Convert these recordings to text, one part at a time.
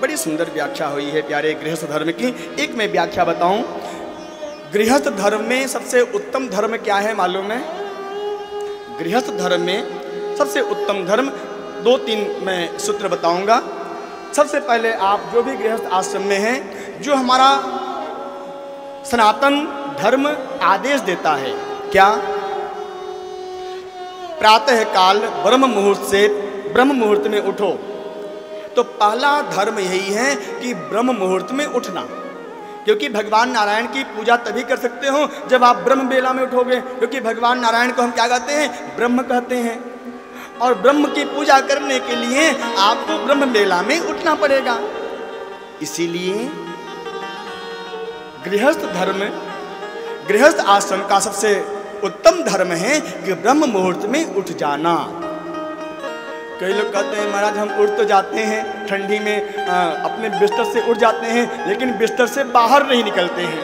बड़ी सुंदर व्याख्या हुई है प्यारे गृहस्थ धर्म की। एक मैं व्याख्या बताऊं, गृहस्थ धर्म में सबसे उत्तम धर्म क्या है मालूम है? गृहस्थ धर्म में सबसे उत्तम धर्म 2-3 मैं सूत्र बताऊंगा। सबसे पहले आप जो भी गृहस्थ आश्रम में हैं, जो हमारा सनातन धर्म आदेश देता है क्या? प्रातः काल ब्रह्म मुहूर्त से ब्रह्म मुहूर्त में उठो। तो पहला धर्म यही है कि ब्रह्म मुहूर्त में उठना, क्योंकि भगवान नारायण की पूजा तभी कर सकते हो जब आप ब्रह्म बेला में उठोगे, क्योंकि भगवान नारायण को हम क्या कहते हैं? ब्रह्म कहते हैं। और ब्रह्म की पूजा करने के लिए आपको ब्रह्म बेला में उठना पड़ेगा। इसीलिए गृहस्थ धर्म, गृहस्थ आश्रम का सबसे उत्तम धर्म है कि ब्रह्म मुहूर्त में उठ जाना। कई लोग कहते हैं महाराज हम उठ तो जाते हैं ठंडी में, अपने बिस्तर से उठ जाते हैं, लेकिन बिस्तर से बाहर नहीं निकलते हैं।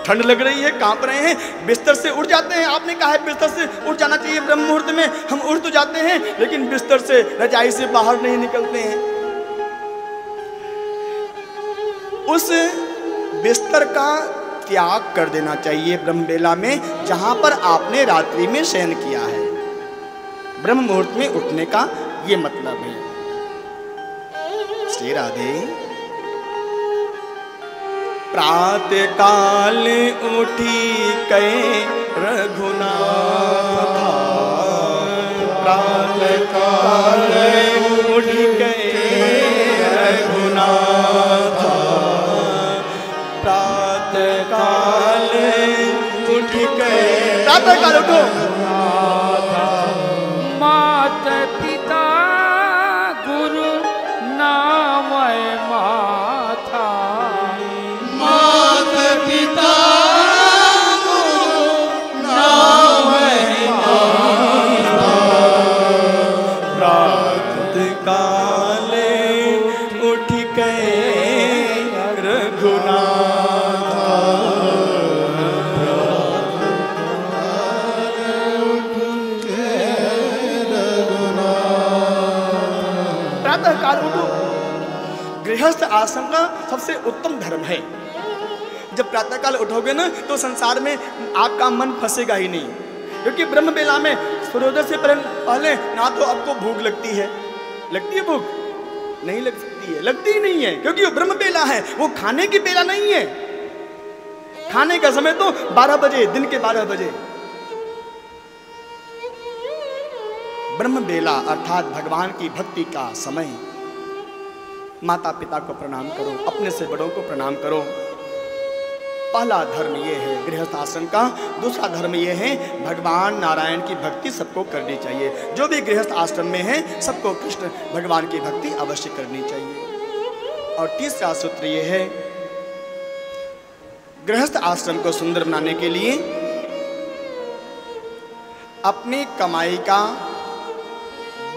ठंड लग रही है, कांप रहे हैं, बिस्तर से उठ जाते हैं। आपने कहा है बिस्तर से उठ जाना चाहिए ब्रह्म मुहूर्त में, हम उठ तो जाते हैं लेकिन बिस्तर से, रजाई से बाहर नहीं निकलते हैं। उस बिस्तर का त्याग कर देना चाहिए ब्रह्म बेला में, जहां पर आपने रात्रि में शयन किया है। ब्रह्म मुहूर्त में उठने का ये मतलब है। श्री राधे। प्रातः काल उठी कै रघुनाथ, प्रातः काल उठी कै रघुनाथ, प्रातः काल उठी कै, प्रातः काल उठो। मात पिता गुरु नामय माथा, मात पिता गुरु नामय माथा, प्रातः काल उठ कै रघुनाथ, प्रातः काल उठो। गृहस्थ आश्रम का सबसे उत्तम धर्म है। जब प्रातः काल उठोगे ना तो संसार में आपका मन फंसेगा ही नहीं, क्योंकि ब्रह्म बेला में सूर्योदय से पहले ना तो आपको भूख लगती है। लगती है भूख? नहीं लग सकती है, लगती ही नहीं है, क्योंकि वो ब्रह्म बेला है, वो खाने की बेला नहीं है। खाने का समय तो 12 बजे, दिन के 12 बजे। ब्रह्म बेला अर्थात भगवान की भक्ति का समय। माता पिता को प्रणाम करो, अपने से बड़ों को प्रणाम करो। पहला धर्म ये है गृहस्थ आश्रम का। दूसरा धर्म ये है भगवान नारायण की भक्ति सबको करनी चाहिए। जो भी गृहस्थ आश्रम में है सबको कृष्ण भगवान की भक्ति अवश्य करनी चाहिए। और तीसरा सूत्र ये है, गृहस्थ आश्रम को सुंदर बनाने के लिए अपनी कमाई का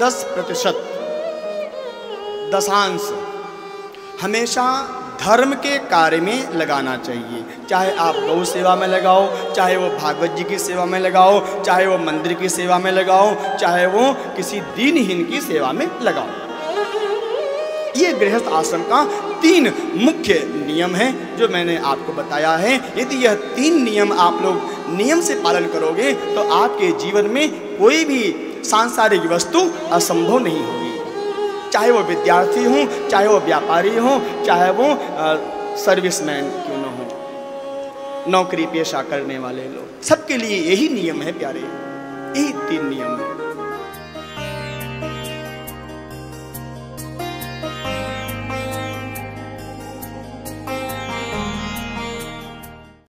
10% दशांश हमेशा धर्म के कार्य में लगाना चाहिए। चाहे आप गौ सेवा में लगाओ, चाहे वो भागवत जी की सेवा में लगाओ, चाहे वो मंदिर की सेवा में लगाओ, चाहे वो किसी दीनहीन की सेवा में लगाओ। ये गृहस्थ आश्रम का 3 मुख्य नियम है जो मैंने आपको बताया है। यदि यह 3 नियम आप लोग नियम से पालन करोगे तो आपके जीवन में कोई भी सांसारिक वस्तु असंभव नहीं होगी। चाहे वो विद्यार्थी हों, चाहे वो व्यापारी हों, चाहे वो सर्विसमैन क्यों न हो, नौकरी पेशा करने वाले लोग, सबके लिए यही नियम है प्यारे, यही 3 नियम है।